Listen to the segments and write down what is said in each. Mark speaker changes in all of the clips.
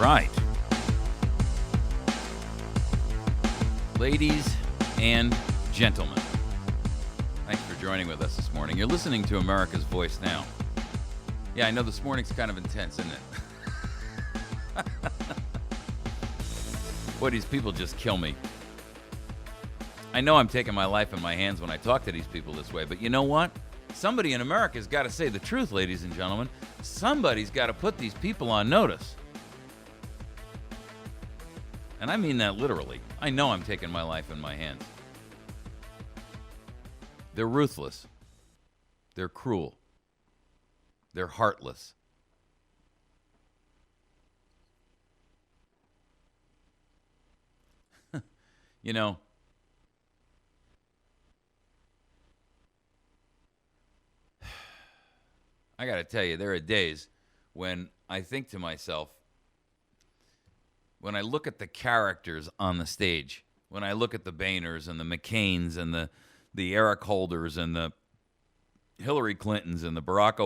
Speaker 1: right. Ladies and gentlemen, thanks for joining with us this morning. You're listening to America's Voice Now. Yeah, I know this morning's kind of intense, isn't it? Boy, these people just kill me. I know I'm taking my life in my hands when I talk to these people this way, but you know what? Somebody in America's got to say the truth, ladies and gentlemen. Somebody's got to put these people on notice. And I mean that literally. I know I'm taking my life in my hands. They're ruthless. They're cruel. They're heartless. You know, I got to tell you, there are days when I think to myself, when I look at the characters on the stage, when I look at the Boehners and the McCains and the Eric Holders and the Hillary Clintons and the Barack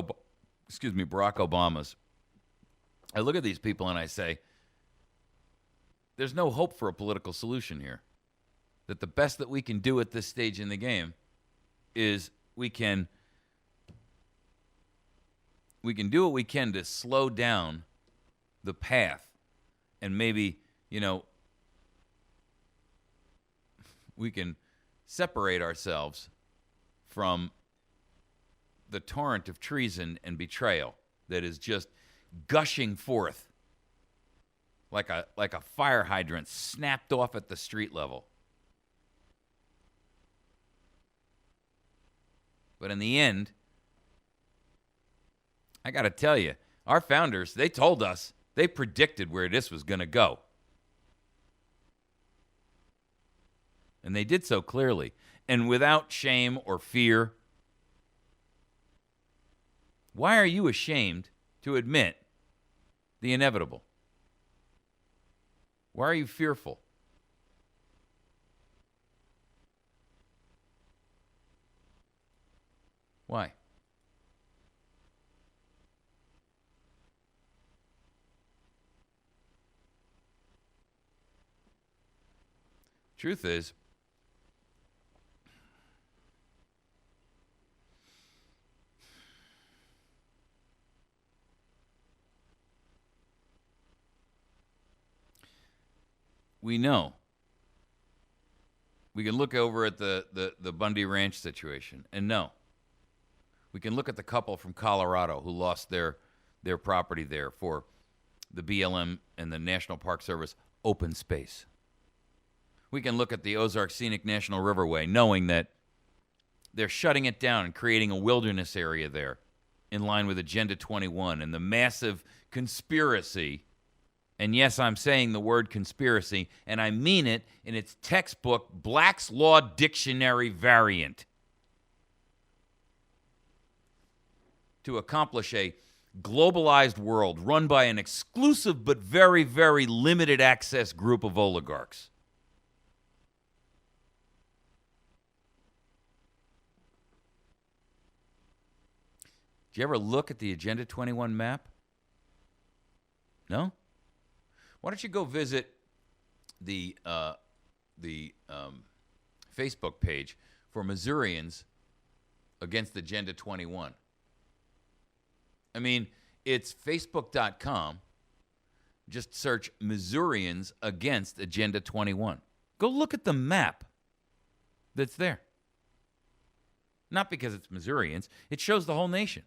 Speaker 1: Obamas, I look at these people and I say, there's no hope for a political solution here. That the best that we can do at this stage in the game is we can do what we can to slow down the path. And maybe, we can separate ourselves from the torrent of treason and betrayal that is just gushing forth like a fire hydrant snapped off at the street level. But in the end, I got to tell you, our founders, they told us, they predicted where this was going to go. And they did so clearly and without shame or fear. Why are you ashamed to admit the inevitable? Why are you fearful? Why? Truth is, we know. We can look over at the Bundy Ranch situation and know. We can look at the couple from Colorado who lost their property there for the BLM and the National Park Service open space. We can look at the Ozark Scenic National Riverway, knowing that they're shutting it down and creating a wilderness area there in line with Agenda 21 and the massive conspiracy. And yes, I'm saying the word conspiracy, and I mean it in its textbook Black's Law Dictionary variant, to accomplish a globalized world run by an exclusive but very, very limited access group of oligarchs. Did you ever look at the Agenda 21 map? No? Why don't you go visit the Facebook page for Missourians against Agenda 21? I mean, it's facebook.com. Just search Missourians against Agenda 21. Go look at the map that's there. Not because it's Missourians. It shows the whole nation.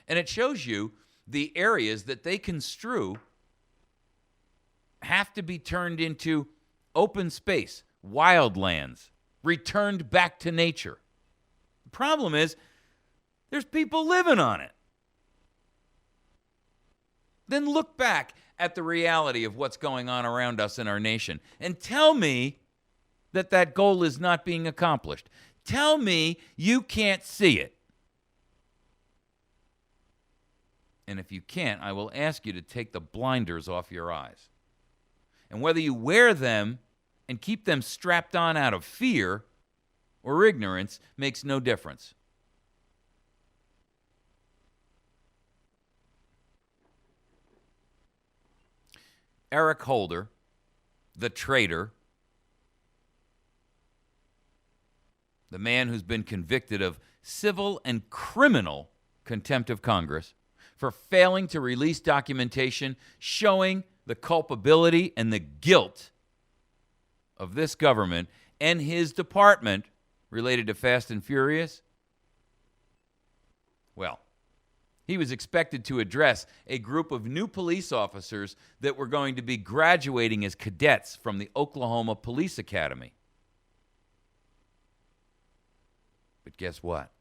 Speaker 1: And it shows you the areas that they construe have to be turned into open space, wildlands, returned back to nature. The problem is there's people living on it. Then look back at the reality of what's going on around us in our nation and tell me that that goal is not being accomplished. Tell me you can't see it. And if you can't, I will ask you to take the blinders off your eyes. And whether you wear them and keep them strapped on out of fear or ignorance makes no difference. Eric Holder, the traitor, the man who's been convicted of civil and criminal contempt of Congress for failing to release documentation showing the culpability and the guilt of this government and his department related to Fast and Furious. Well, he was expected to address a group of new police officers that were going to be graduating as cadets from the Oklahoma Police Academy. But guess what?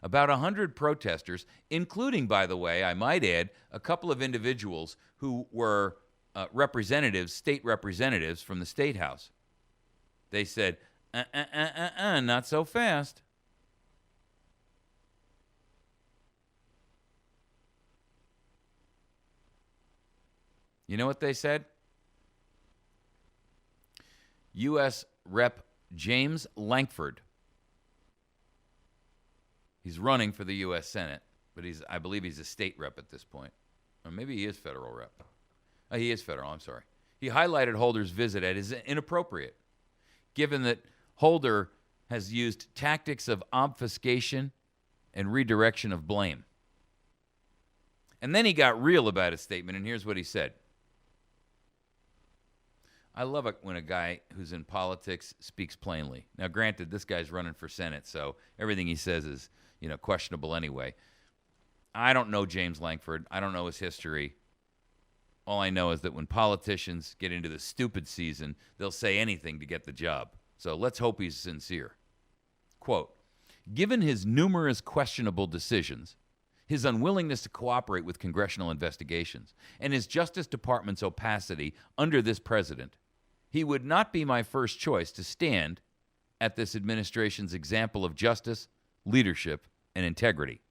Speaker 1: About 100 protesters, including, by the way, I might add, a couple of individuals who were representatives, state representatives from the State House. They said, not so fast. You know what they said? U.S. Rep. James Lankford. He's running for the U.S. Senate, but I believe he's a state rep at this point. Or maybe he is federal rep. He is federal, I'm sorry. He highlighted Holder's visit as inappropriate, given that Holder has used tactics of obfuscation and redirection of blame. And then he got real about his statement, and here's what he said. I love it when a guy who's in politics speaks plainly. Now, granted, this guy's running for Senate, so everything he says is, questionable anyway. I don't know James Lankford. I don't know his history. All I know is that when politicians get into the stupid season, they'll say anything to get the job. So let's hope he's sincere. Quote, given his numerous questionable decisions, his unwillingness to cooperate with congressional investigations, and his Justice Department's opacity under this president, he would not be my first choice to stand at this administration's example of justice, leadership, and integrity.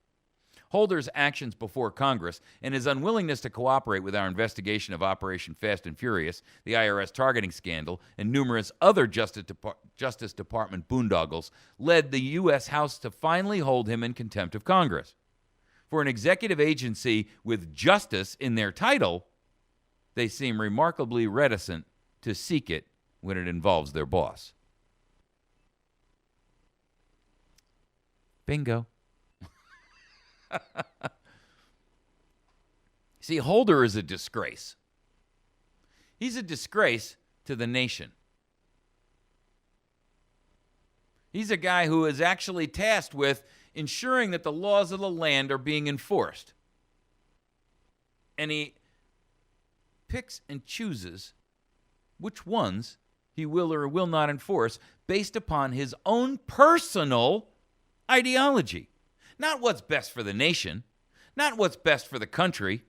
Speaker 1: Holder's actions before Congress and his unwillingness to cooperate with our investigation of Operation Fast and Furious, the IRS targeting scandal, and numerous other Justice Department boondoggles led the U.S. House to finally hold him in contempt of Congress. For an executive agency with justice in their title, they seem remarkably reticent to seek it when it involves their boss. Bingo. See, Holder is a disgrace. He's a disgrace to the nation. He's a guy who is actually tasked with ensuring that the laws of the land are being enforced. And he picks and chooses which ones he will or will not enforce based upon his own personal ideology. Not what's best for the nation, not what's best for the country,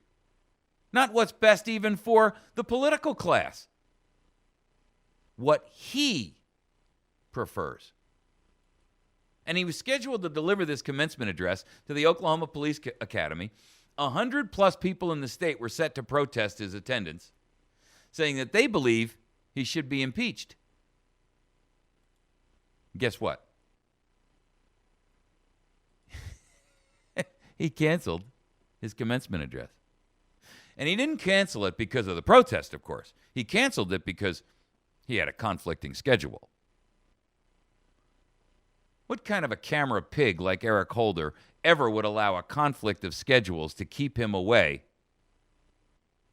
Speaker 1: not what's best even for the political class. What he prefers. And he was scheduled to deliver this commencement address to the Oklahoma Police Academy. 100+ people in the state were set to protest his attendance, saying that they believe he should be impeached. Guess what? He canceled his commencement address. And he didn't cancel it because of the protest, of course. He canceled it because he had a conflicting schedule. What kind of a camera pig like Eric Holder ever would allow a conflict of schedules to keep him away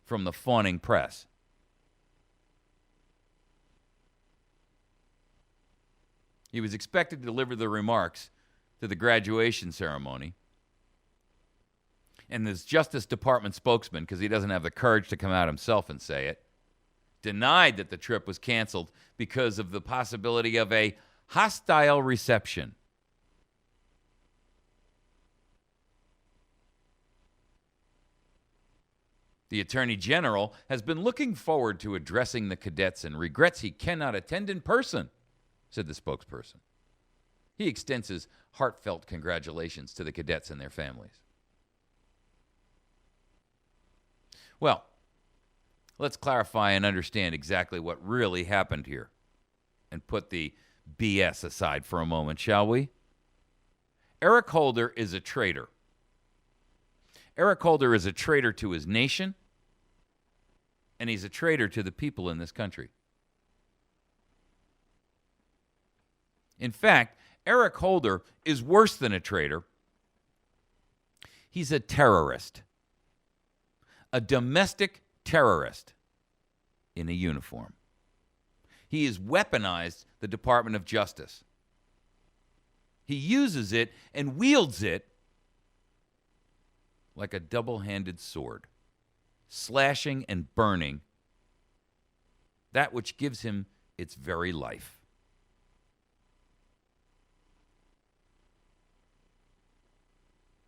Speaker 1: from the fawning press? He was expected to deliver the remarks to the graduation ceremony. And this Justice Department spokesman, because he doesn't have the courage to come out himself and say it, denied that the trip was canceled because of the possibility of a hostile reception. The Attorney General has been looking forward to addressing the cadets and regrets he cannot attend in person, said the spokesperson. He extends his heartfelt congratulations to the cadets and their families. Well, let's clarify and understand exactly what really happened here and put the BS aside for a moment, shall we? Eric Holder is a traitor. Eric Holder is a traitor to his nation. and he's a traitor to the people in this country. In fact, Eric Holder is worse than a traitor. He's a terrorist, a domestic terrorist in a uniform. He has weaponized the Department of Justice. He uses it and wields it like a double-handed sword, slashing and burning that which gives him its very life.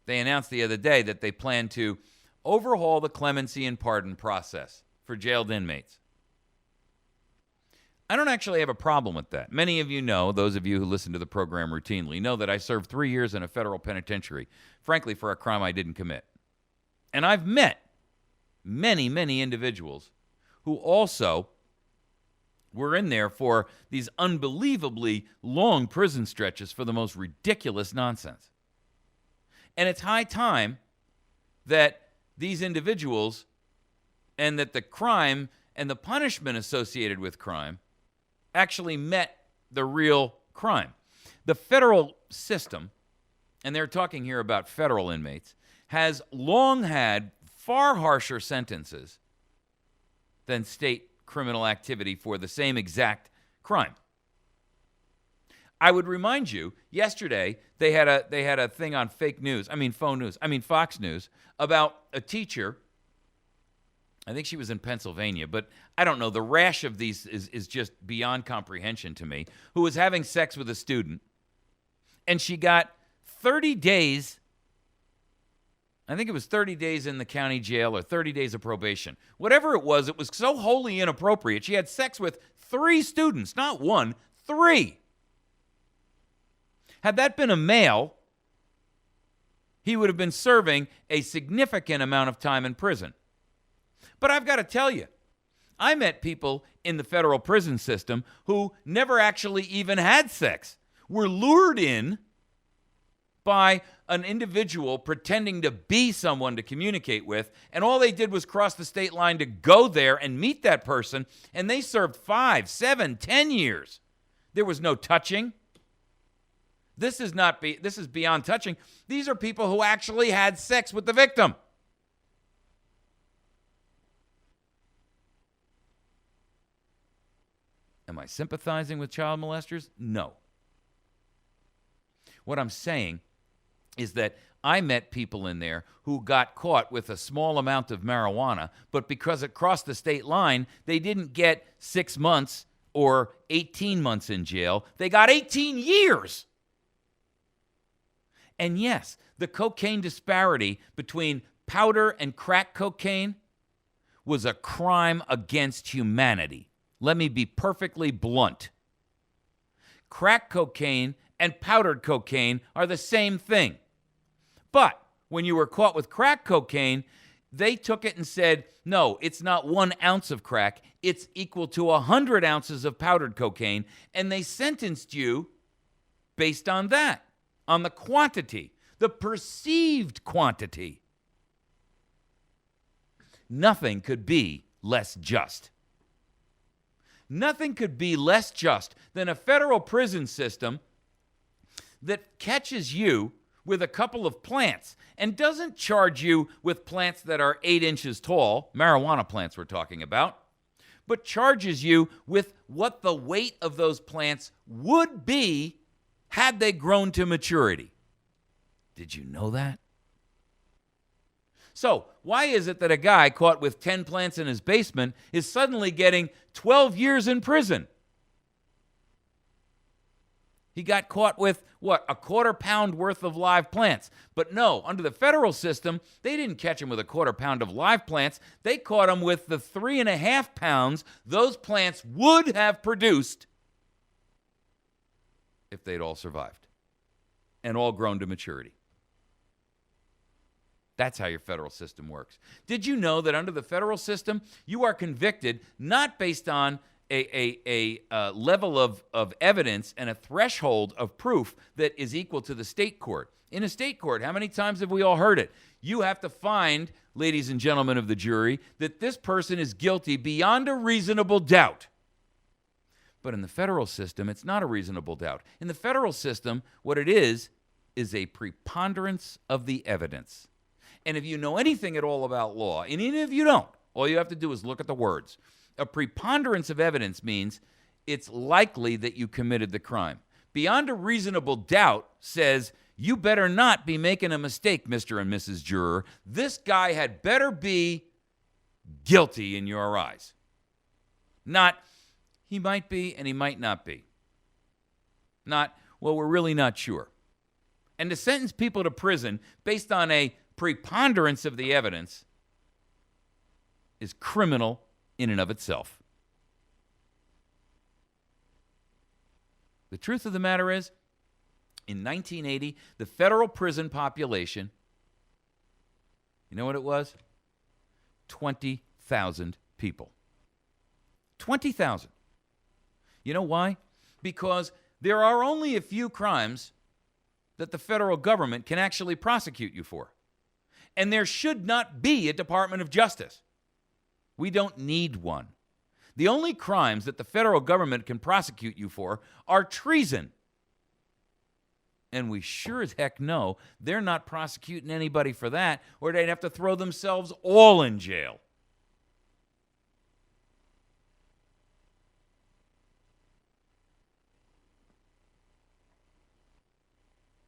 Speaker 1: They announced the other day that they plan to overhaul the clemency and pardon process for jailed inmates. I don't actually have a problem with that. Many of you know, those of you who listen to the program routinely, know that I served 3 years in a federal penitentiary, frankly, for a crime I didn't commit. And I've met many, many individuals who also were in there for these unbelievably long prison stretches for the most ridiculous nonsense. And it's high time that these individuals and that the crime and the punishment associated with crime actually met the real crime. The federal system, and they're talking here about federal inmates, has long had far harsher sentences than state criminal activity for the same exact crime. I would remind you, yesterday they had a thing on Fox News about a teacher. I think she was in Pennsylvania, but I don't know. The rash of these is just beyond comprehension to me, who was having sex with a student, and she got 30 days, I think it was 30 days in the county jail or 30 days of probation. Whatever it was so wholly inappropriate. She had sex with 3 students, not 1, 3. Had that been a male, he would have been serving a significant amount of time in prison. But I've got to tell you, I met people in the federal prison system who never actually even had sex, were lured in by an individual pretending to be someone to communicate with, and all they did was cross the state line to go there and meet that person, and they served 5, 7, 10 years. There was no touching. This is beyond touching. These are people who actually had sex with the victim. Am I sympathizing with child molesters? No. What I'm saying is that I met people in there who got caught with a small amount of marijuana, but because it crossed the state line, they didn't get 6 months or 18 months in jail. They got 18 years. And yes, the cocaine disparity between powder and crack cocaine was a crime against humanity. Let me be perfectly blunt. Crack cocaine and powdered cocaine are the same thing. But when you were caught with crack cocaine, they took it and said, no, it's not 1 ounce of crack. It's equal to 100 ounces of powdered cocaine. And they sentenced you based on that, on the quantity, the perceived quantity. Nothing could be less just. Nothing could be less just than a federal prison system that catches you with a couple of plants and doesn't charge you with plants that are 8 inches tall, marijuana plants we're talking about, but charges you with what the weight of those plants would be had they grown to maturity. Did you know that? So, why is it that a guy caught with 10 plants in his basement is suddenly getting 12 years in prison? He got caught with, what, a quarter pound worth of live plants. But no, under the federal system, they didn't catch him with a quarter pound of live plants. They caught him with the 3.5 pounds those plants would have produced if they'd all survived and all grown to maturity. That's how your federal system works. Did you know that under the federal system, you are convicted not based on a level of evidence and a threshold of proof that is equal to the state court? in a state court. How many times have we all heard it? You have to find, ladies and gentlemen of the jury, that this person is guilty beyond a reasonable doubt. But in the federal system, it's not a reasonable doubt. In the federal system, what it is a preponderance of the evidence. And if you know anything at all about law, and even if you don't, all you have to do is look at the words. A preponderance of evidence means it's likely that you committed the crime. Beyond a reasonable doubt says, you better not be making a mistake, Mr. and Mrs. Juror. This guy had better be guilty in your eyes. Not, he might be and he might not be. Not, well, we're really not sure. And to sentence people to prison based on a preponderance of the evidence is criminal in and of itself. The truth of the matter is, in 1980, the federal prison population, you know what it was? 20,000 people. 20,000. You know why? Because there are only a few crimes that the federal government can actually prosecute you for. And there should not be a Department of Justice. We don't need one. The only crimes that the federal government can prosecute you for are treason. And we sure as heck know they're not prosecuting anybody for that, or they'd have to throw themselves all in jail.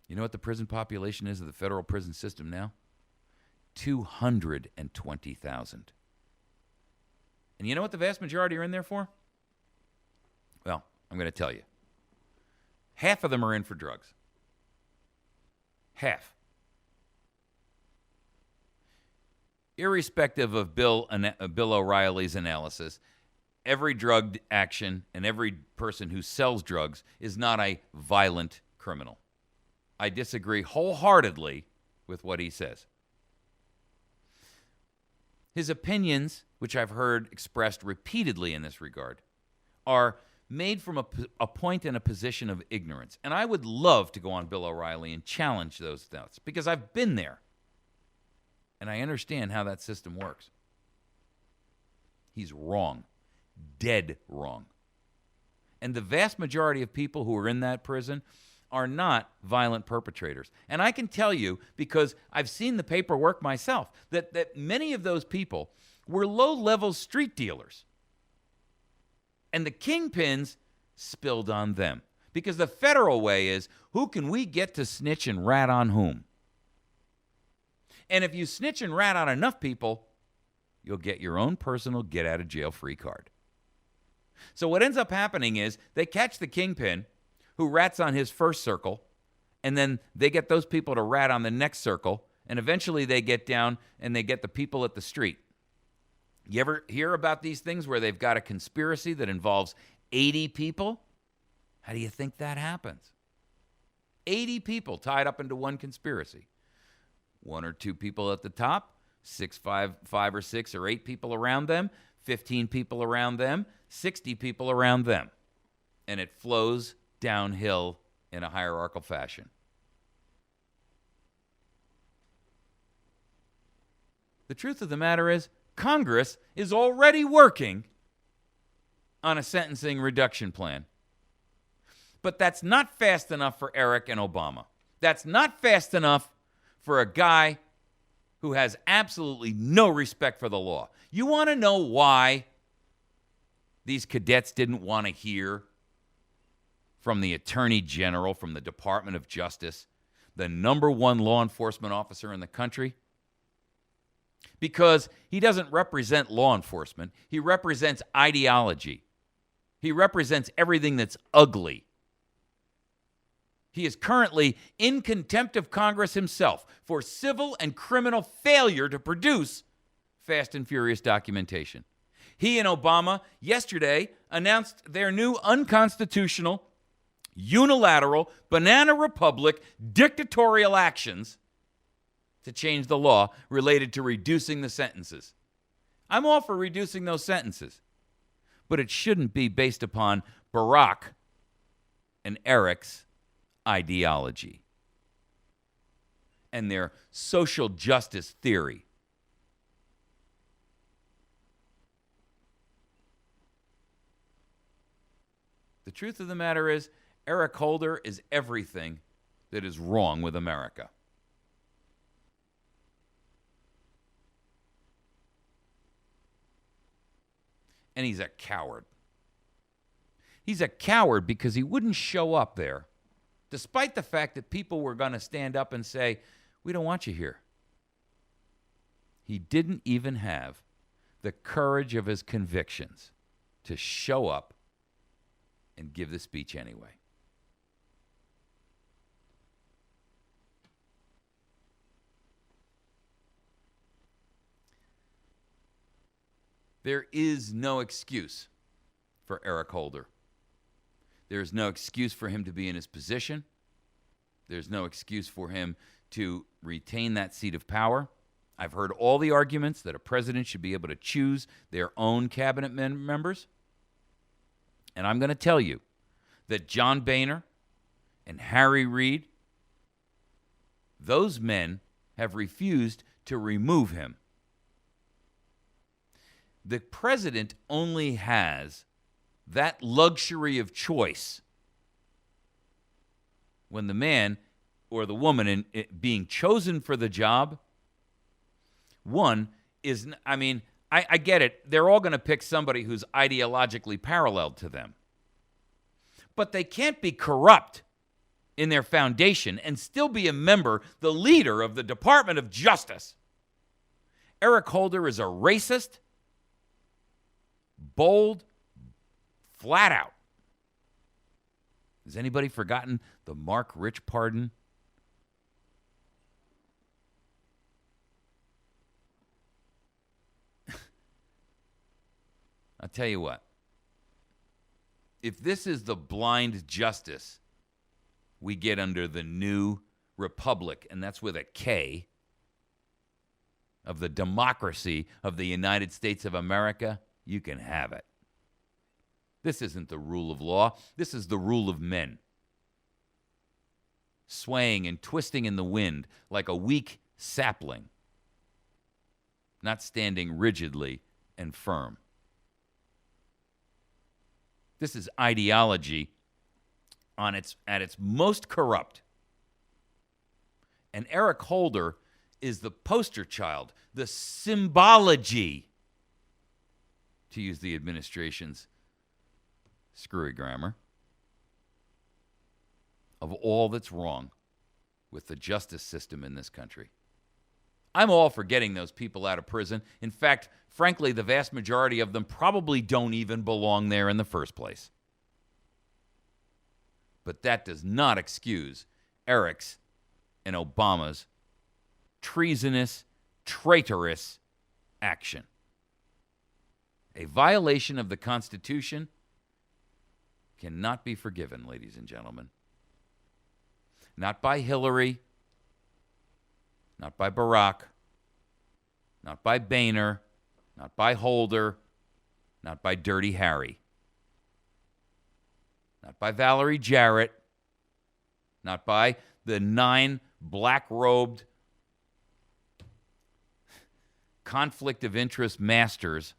Speaker 1: You know what the prison population is of the federal prison system now? 220,000. And you know what the vast majority are in there for? Well, I'm going to tell you. Half of them are in for drugs. Half. Irrespective of Bill O'Reilly's analysis, every drug action and every person who sells drugs is not a violent criminal. I disagree wholeheartedly with what he says. His opinions, which I've heard expressed repeatedly in this regard, are made from a point and a position of ignorance. And I would love to go on Bill O'Reilly and challenge those thoughts because I've been there. And I understand how that system works. He's wrong. Dead wrong. And the vast majority of people who are in that prison are not violent perpetrators. And I can tell you, because I've seen the paperwork myself, that many of those people were low-level street dealers. And the kingpins spilled on them. Because the federal way is, who can we get to snitch and rat on whom? And if you snitch and rat on enough people, you'll get your own personal get-out-of-jail-free card. So what ends up happening is they catch the kingpin who rats on his first circle, and then they get those people to rat on the next circle, and eventually they get down and they get the people at the street. You ever hear about these things where they've got a conspiracy that involves 80 people? How do you think that happens? 80 people tied up into one conspiracy. 1 or 2 people at the top, 5 or 6 or 8 people around them, 15 people around them, 60 people around them. And it flows downhill in a hierarchical fashion. The truth of the matter is, Congress is already working on a sentencing reduction plan. But that's not fast enough for Eric and Obama. That's not fast enough for a guy who has absolutely no respect for the law. You want to know why these cadets didn't want to hear from the Attorney General, from the Department of Justice, the #1 law enforcement officer in the country? Because he doesn't represent law enforcement. He represents ideology. He represents everything that's ugly. He is currently in contempt of Congress himself for civil and criminal failure to produce fast and furious documentation. He and Obama yesterday announced their new unconstitutional, unilateral, banana republic dictatorial actions to change the law related to reducing the sentences. I'm all for reducing those sentences, but it shouldn't be based upon Barack and Eric's ideology. and their social justice theory. The truth of the matter is, Eric Holder is everything that is wrong with America. And he's a coward. He's a coward because he wouldn't show up there, despite the fact that people were going to stand up and say, we don't want you here. He didn't even have the courage of his convictions to show up and give the speech anyway. There is no excuse for Eric Holder. There is no excuse for him to be in his position. There's no excuse for him to retain that seat of power. I've heard all the arguments that a president should be able to choose their own cabinet members. And I'm going to tell you that John Boehner and Harry Reid, those men have refused to remove him. The president only has that luxury of choice when the man or the woman being chosen for the job, one is, I get it. They're all going to pick somebody who's ideologically paralleled to them. But they can't be corrupt in their foundation and still be a member, the leader of the Department of Justice. Eric Holder is a racist, bold, flat out. Has anybody forgotten the Mark Rich pardon? I'll tell you what. If this is the blind justice we get under the new republic, and that's with a K, of the democracy of the United States of America, you can have it. This isn't the rule of law. This is the rule of men. Swaying and twisting in the wind like a weak sapling, not standing rigidly and firm. This is ideology at its most corrupt. And Eric Holder is the poster child, the symbology, to use the administration's screwy grammar, of all that's wrong with the justice system in this country. I'm all for getting those people out of prison. In fact, frankly, the vast majority of them probably don't even belong there in the first place. But that does not excuse Eric's and Obama's treasonous, traitorous action. A violation of the Constitution cannot be forgiven, ladies and gentlemen. Not by Hillary, not by Barack, not by Boehner, not by Holder, not by Dirty Harry, not by Valerie Jarrett, not by the 9 black-robed conflict of interest masters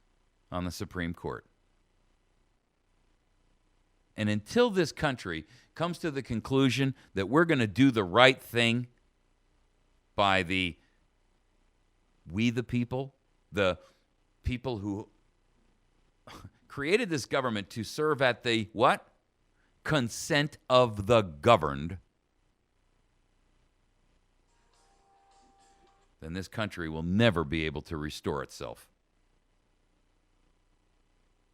Speaker 1: on the Supreme Court. And until this country comes to the conclusion that we're going to do the right thing by we the people who created this government to serve at the what? Consent of the governed, then this country will never be able to restore itself.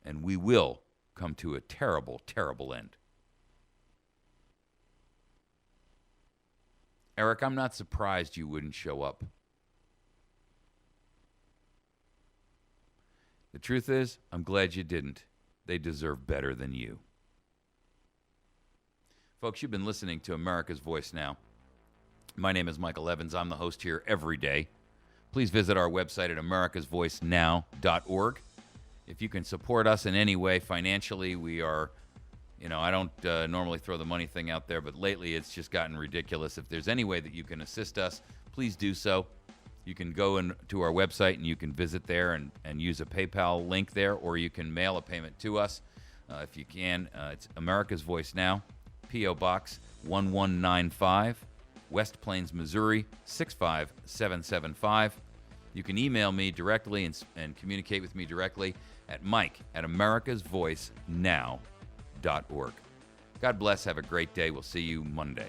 Speaker 1: And we will come to a terrible, terrible end. Eric, I'm not surprised you wouldn't show up. The truth is, I'm glad you didn't. They deserve better than you. Folks, you've been listening to America's Voice Now. My name is Michael Evans. I'm the host here every day. Please visit our website at americasvoicenow.org. If you can support us in any way financially, we are I don't normally throw the money thing out there, but lately it's just gotten ridiculous. If there's any way that you can assist us, please do so. You can go to our website and you can visit there and use a PayPal link there, or you can mail a payment to us if you can. It's America's Voice Now, P.O. Box 1195, West Plains, Missouri 65775. You can email me directly and communicate with me directly at mike@americasvoicenow.org. God bless. Have a great day. We'll see you Monday.